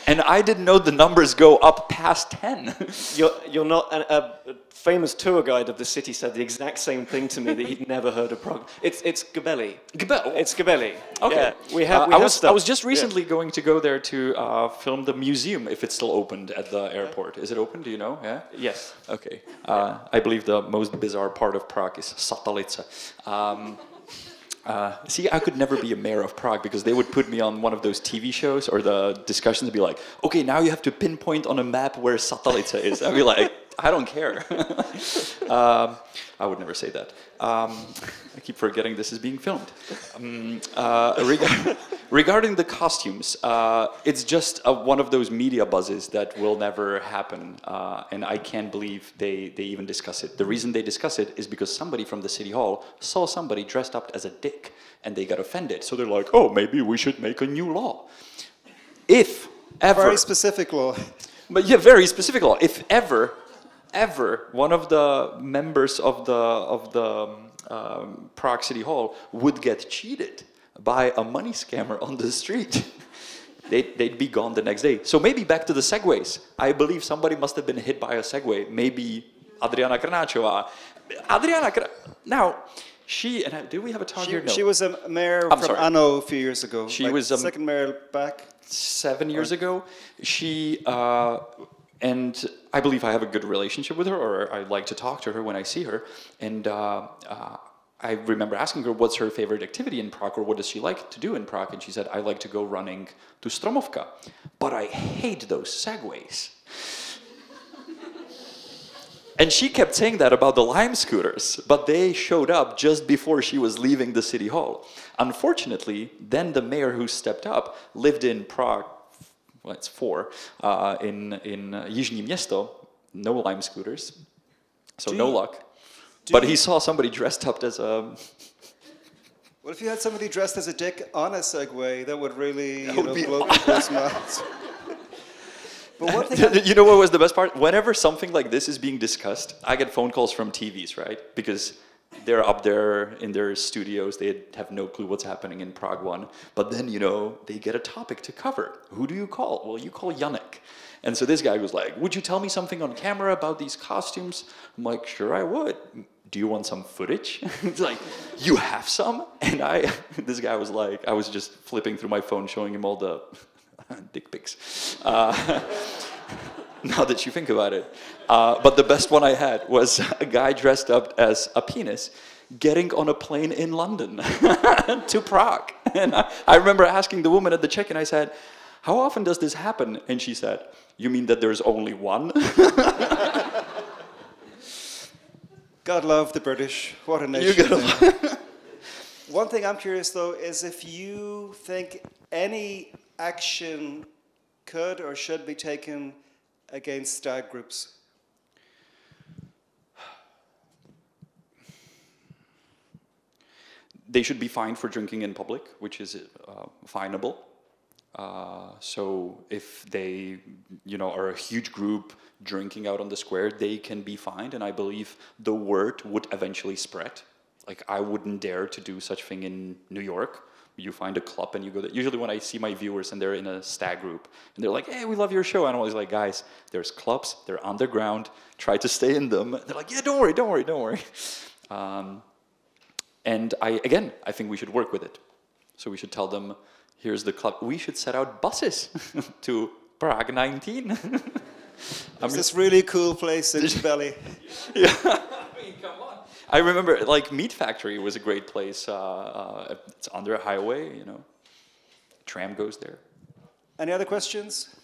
And I didn't know the numbers go up past 10. You're not a famous tour guide of the city said the exact same thing to me, that he'd never heard of Prague. It's Gabelli. It's Gabelli. Okay. Yeah, we have stuff. I was just recently going to go there to film the museum, if it's still opened at the airport. Is it open? Do you know? Yeah. Yes. Okay. I believe the most bizarre part of Prague is Satalica. See, I could never be a mayor of Prague because they would put me on one of those TV shows or the discussions would be like, okay, now you have to pinpoint on a map where Satalica is. I'd be like, I don't care. I would never say that. I keep forgetting this is being filmed. Regarding the costumes, it's just one of those media buzzes that will never happen, and I can't believe they even discuss it. The reason they discuss it is because somebody from the city hall saw somebody dressed up as a dick, and they got offended. So they're like, oh, maybe we should make a new law. If ever... Very specific law. But yeah, very specific law. If ever one of the members of the Prague City Hall would get cheated by a money scammer on the street, they'd be gone the next day. So maybe back to the segways. I believe somebody must have been hit by a segway. Maybe Adriana Krnáčová. Now, she, and do we have a talk here? No. She was a mayor from Ano a few years ago. She like was a second mayor back. 7 years ago. She... and I believe I have a good relationship with her, or I like to talk to her when I see her. And I remember asking her what's her favorite activity in Prague, or what does she like to do in Prague? And she said, I like to go running to Stromovka, but I hate those segways. And she kept saying that about the Lime scooters, but they showed up just before she was leaving the city hall. Unfortunately, then the mayor who stepped up lived in Prague, well, it's 4, in Jižní Město, no Lime scooters, so no luck. But he saw somebody dressed up as a... What if you had somebody dressed as a dick on a Segway? That would really blow people's minds. But one thing you know what was the best part? Whenever something like this is being discussed, I get phone calls from TVs, right? Because they're up there in their studios, they have no clue what's happening in Prague 1. But then, they get a topic to cover. Who do you call? Well, you call Janek. And so this guy was like, would you tell me something on camera about these costumes? I'm like, sure I would. Do you want some footage? It's like, you have some? And this guy was like, I was just flipping through my phone showing him all the dick pics. Now that you think about it. But the best one I had was a guy dressed up as a penis getting on a plane in London to Prague. And I remember asking the woman at the check-in, I said, how often does this happen? And she said, you mean that there's only one? God love the British. What a nation. You gotta One thing I'm curious, though, is if you think any action could or should be taken against stag groups. They should be fined for drinking in public, which is finable. So if they, are a huge group drinking out on the square, they can be fined, and I believe the word would eventually spread. Like, I wouldn't dare to do such thing in New York. You find a club and you go there. Usually when I see my viewers and they're in a stag group and they're like, hey, we love your show. And I'm always like, guys, there's clubs, they're underground, try to stay in them. They're like, yeah, don't worry, don't worry, don't worry. And I think we should work with it. So we should tell them, here's the club. We should set out buses to Prague 19. There's this really cool place in Belly. Yeah, I mean, come on. I remember, like, Meat Factory was a great place. It's under a highway, you know. Tram goes there. Any other questions?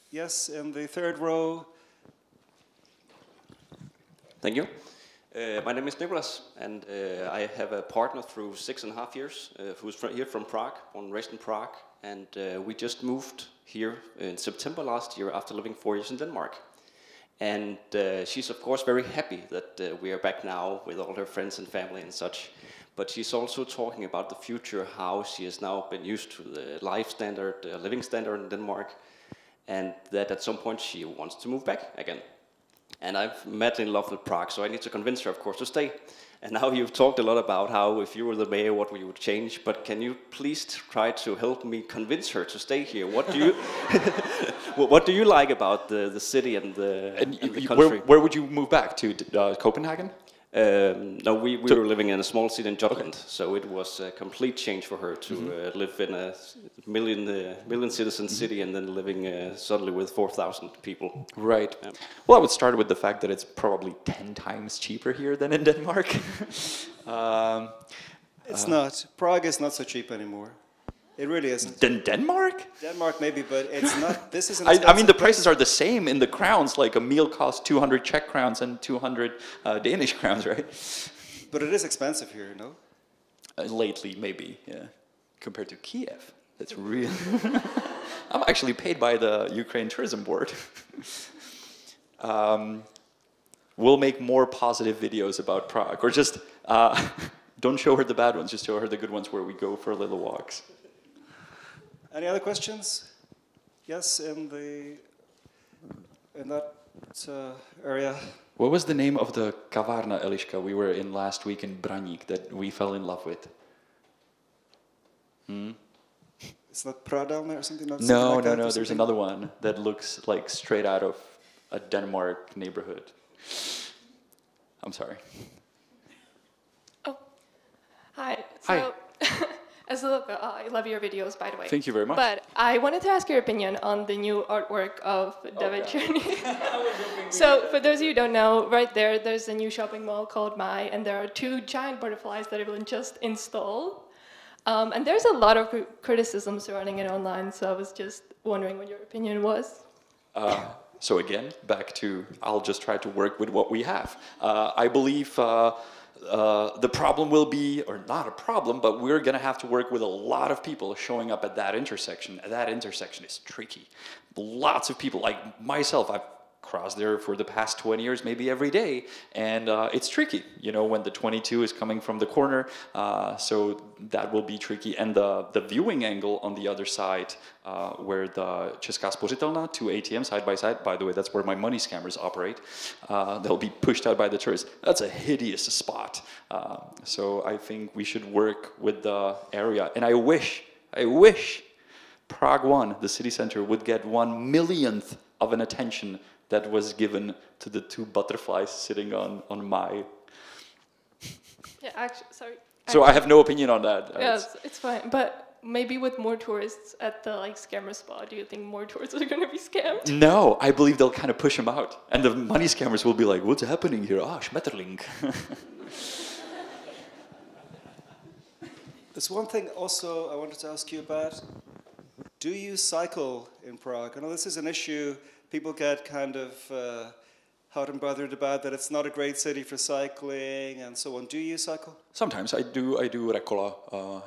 Yes, in the third row. Thank you. My name is Nicholas, and I have a partner through 6.5 years who's here from Prague, born and raised in Prague, and we just moved here in September last year after living 4 years in Denmark. And she's of course very happy that we are back now with all her friends and family and such, but she's also talking about the future, how she has now been used to the life standard, living standard in Denmark, and that at some point she wants to move back again. And I've madly in love with Prague, so I need to convince her, of course, to stay. And now you've talked a lot about how if you were the mayor, what you would change. But can you please try to help me convince her to stay here? What do you, what do you like about the city and the country? Where would you move back to? Copenhagen? No, we were living in a small city in Jutland, so it was a complete change for her to live in a million citizen city and then living suddenly with 4,000 people. Right. Yeah. Well, I would start with the fact that it's probably 10 times cheaper here than in Denmark. It's not. Prague is not so cheap anymore. It really isn't. Than Denmark? Denmark maybe, but it's not. This isn't. I mean, the prices are the same in the crowns. Like a meal costs 200 Czech crowns and 200 Danish crowns, right? But it is expensive here, no? Lately, maybe, yeah. Compared to Kiev, that's real. I'm actually paid by the Ukraine Tourism Board. We'll make more positive videos about Prague, or just don't show her the bad ones. Just show her the good ones where we go for little walks. Any other questions? Yes, in that area. What was the name of the kavarna, Eliška, we were in last week in Braník that we fell in love with? It's not Pradelna or something? Not No, like no, that, no. or There's something? another one that looks like straight out of a Denmark neighborhood. I'm sorry. Oh, hi. Hi. As a local, I love your videos, by the way. Thank you very much. But I wanted to ask your opinion on the new artwork of David Černý. So, for those of you who don't know, right there's a new shopping mall called Mai, and there are 2 giant butterflies that have been just installed. And there's a lot of criticism surrounding it online, so I was just wondering what your opinion was. So again, back to, I'll just try to work with what we have. I believe the problem will be, or not a problem, but we're going to have to work with a lot of people showing up at that intersection. That intersection is tricky. Lots of people, like myself, I've crossed there for the past 20 years, maybe every day, and it's tricky, you know, when the 22 is coming from the corner, so that will be tricky. And the viewing angle on the other side, where the Česká spořitelna, 2 ATMs side by side, by the way, that's where my money scammers operate, they'll be pushed out by the tourists. That's a hideous spot. So I think we should work with the area, and I wish Prague 1, the city center, would get 1/1,000,000th of an attention that was given to the 2 butterflies sitting on my... Yeah, actually, sorry. So I have no opinion on that. Yes, it's fine. But maybe with more tourists at the scammer spot, do you think more tourists are going to be scammed? No, I believe they'll kind of push them out. And the money scammers will be like, what's happening here? Ah, Schmetterling. There's one thing also I wanted to ask you about. Do you cycle in Prague? I know this is an issue. People get kind of hot and bothered about that it's not a great city for cycling and so on. Do you cycle? Sometimes I do Rekola,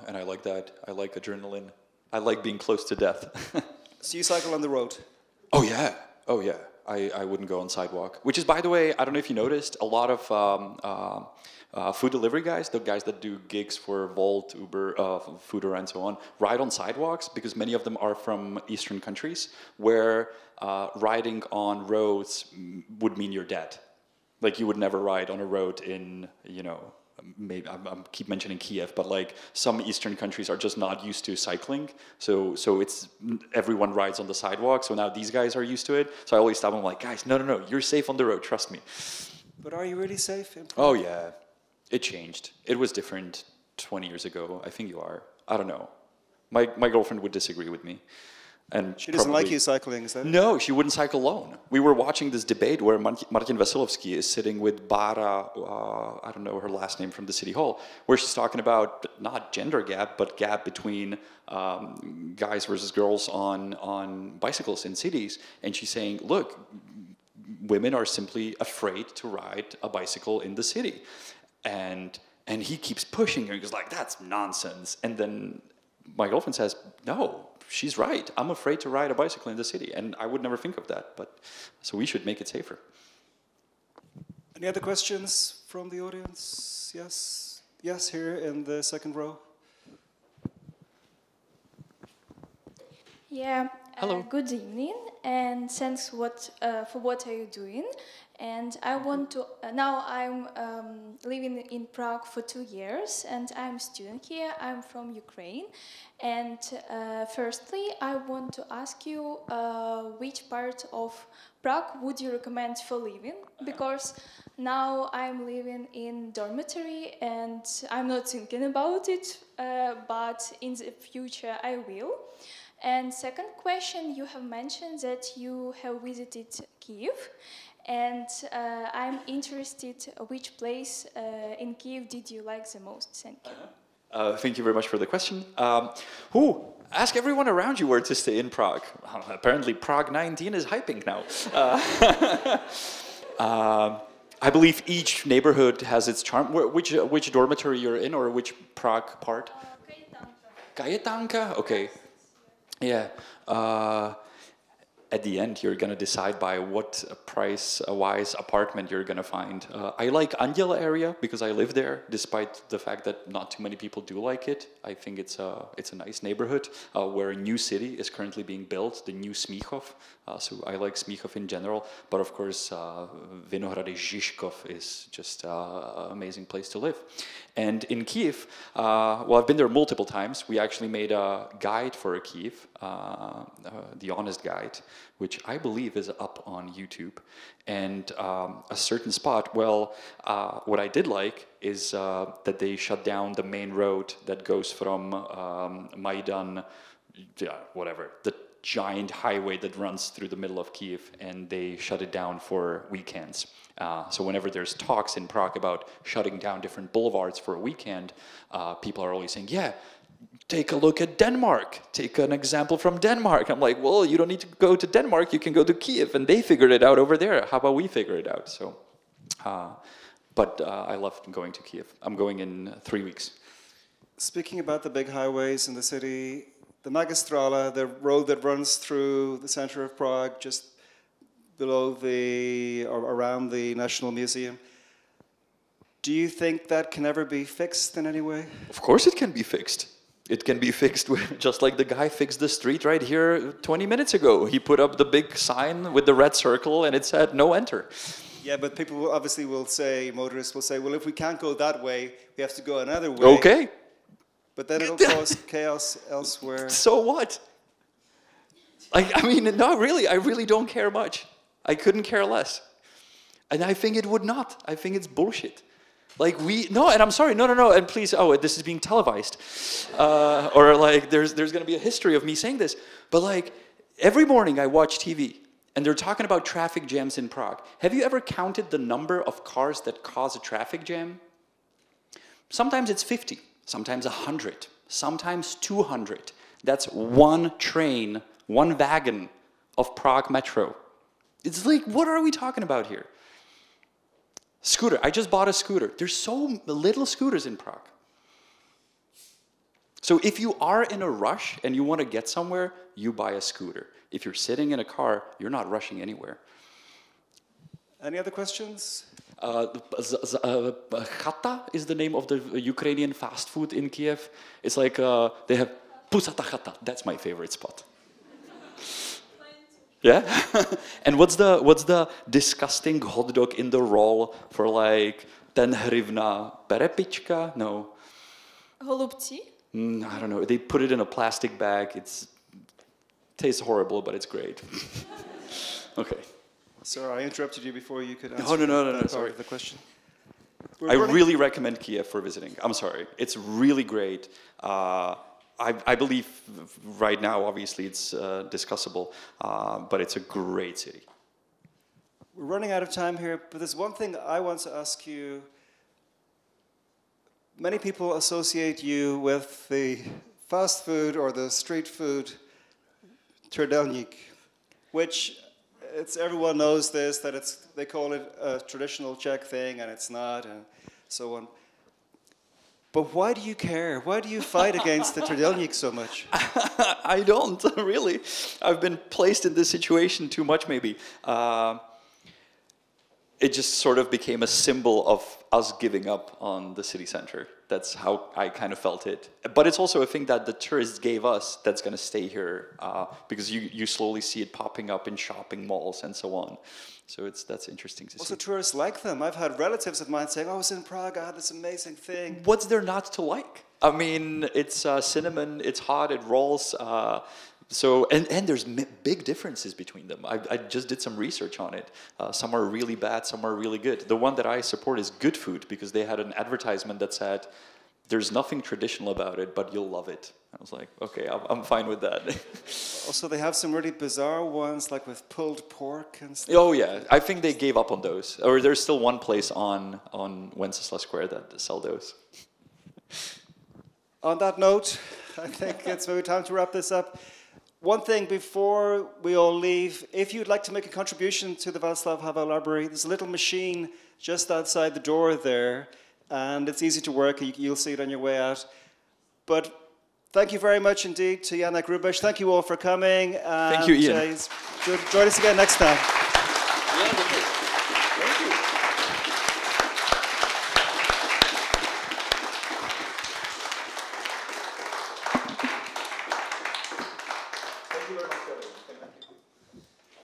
and I like that. I like adrenaline. I like being close to death. So you cycle on the road? Oh yeah. I wouldn't go on sidewalk. Which is, by the way, I don't know if you noticed, a lot of food delivery guys, the guys that do gigs for Volt, Uber, Foodora and so on, ride on sidewalks because many of them are from Eastern countries where riding on roads would mean you're dead. Like you would never ride on a road in, you know, maybe I keep mentioning Kiev, but like some Eastern countries are just not used to cycling. So it's everyone rides on the sidewalk. So now these guys are used to it. So I always stop them like, guys, no, you're safe on the road. Trust me. But are you really safe in Prague? Oh yeah, it changed. It was different 20 years ago. I think you are. I don't know. My girlfriend would disagree with me. And she doesn't like you cycling, is that it? No, she wouldn't cycle alone. We were watching this debate where Martin Veselovsky is sitting with Bara, I don't know her last name, from the city hall, where she's talking about not gender gap, but gap between guys versus girls on bicycles in cities. And she's saying, look, women are simply afraid to ride a bicycle in the city. And he keeps pushing her. He goes like, that's nonsense. And then my girlfriend says, no, she's right. I'm afraid to ride a bicycle in the city. And I would never think of that. But so we should make it safer. Any other questions from the audience? Yes? Yes, here in the second row. Yeah. Hello. Good evening, and thanks for what are you doing. And I want to, now I'm living in Prague for 2 years, and I'm a student here. I'm from Ukraine. And firstly, I want to ask you which part of Prague would you recommend for living? Because now I'm living in dormitory, and I'm not thinking about it, but in the future I will. And second question, you have mentioned that you have visited Kiev. And I'm interested, which place in Kiev did you like the most? Thank you. Thank you very much for the question. Ask everyone around you where to stay in Prague. Apparently Prague 19 is hyping now. I believe each neighborhood has its charm. Which dormitory you're in, or which Prague part? Kajetanka? Okay. Yeah. At the end, you're going to decide by what price-wise apartment you're going to find. I like Anděl area because I live there, despite the fact that not too many people do like it. I think it's a nice neighborhood where a new city is currently being built, the new Smíchov. So I like Smíchov in general, but of course, Vinohrady Žižkov is just an amazing place to live. And in Kiev, well, I've been there multiple times. We actually made a guide for Kiev, the Honest Guide, which I believe is up on YouTube. And a certain spot, well, what I did like is that they shut down the main road that goes from Maidan, whatever, the giant highway that runs through the middle of Kiev, and they shut it down for weekends. So whenever there's talks in Prague about shutting down different boulevards for a weekend, people are always saying, yeah, take a look at Denmark. Take an example from Denmark. I'm like, well, you don't need to go to Denmark. You can go to Kiev, and they figured it out over there. How about we figure it out? So, but I love going to Kiev. I'm going in 3 weeks. Speaking about the big highways in the city, the Magistrala, the road that runs through the center of Prague, just below or around the National Museum, do you think that can ever be fixed in any way? Of course it can be fixed. It can be fixed just like the guy fixed the street right here 20 minutes ago. He put up the big sign with the red circle and it said no enter. Yeah, but people obviously will say, motorists will say, well, if we can't go that way, we have to go another way. Okay. But then it'll cause chaos elsewhere. So what? I mean, no, really, I really don't care much. I couldn't care less. And I think it would not. I think it's bullshit. Like no, and I'm sorry, no, and please, this is being televised. Or like, there's going to be a history of me saying this. But like, every morning I watch TV, and they're talking about traffic jams in Prague. Have you ever counted the number of cars that cause a traffic jam? Sometimes it's 50. Sometimes 100, sometimes 200. That's one train, one wagon of Prague Metro. It's like, what are we talking about here? Scooter, I just bought a scooter. There's so little scooters in Prague. So if you are in a rush and you want to get somewhere, you buy a scooter. If you're sitting in a car, you're not rushing anywhere. Any other questions? Chata is the name of the Ukrainian fast food in Kiev. It's like they have Pusata Chata. That's my favorite spot. Yeah? And what's the disgusting hot dog in the roll for like Ten hrivna perepička? No. Holubci? I don't know. They put it in a plastic bag. It tastes horrible, but it's great. Okay. Sorry, I interrupted you before you could answer No, sorry. the question. I really recommend Kiev for visiting. I'm sorry. It's really great. I believe right now, obviously, it's discussable, but it's a great city. We're running out of time here, but there's one thing I want to ask you. Many people associate you with the fast food or the street food trdelník, which everyone knows this, that they call it a traditional Czech thing and it's not, and so on. But why do you care? Why do you fight against the trdelník so much? I don't, really. I've been placed in this situation too much, maybe. It just sort of became a symbol of us giving up on the city center. That's how I kind of felt it. But it's also a thing that the tourists gave us that's going to stay here, because you slowly see it popping up in shopping malls and so on. So that's interesting to see. Also, tourists like them. I've had relatives of mine saying, "Oh, I was in Prague, I had this amazing thing." What's there not to like? I mean, it's cinnamon, it's hot, it rolls. So there's big differences between them. I just did some research on it. Some are really bad, some are really good. The one that I support is Good Food, because they had an advertisement that said, "There's nothing traditional about it, but you'll love it." I was like, okay, I'm fine with that. Also, they have some really bizarre ones, like with pulled pork and stuff. Oh yeah, I think they gave up on those. Or there's still one place on Wenceslas Square that sell those. On that note, I think it's maybe time to wrap this up. One thing before we all leave, if you'd like to make a contribution to the Václav Havel Library, there's a little machine just outside the door there, and it's easy to work. You'll see it on your way out. But thank you very much indeed to Janek Rubeš. Thank you all for coming. Thank you, Ian. Join us again next time.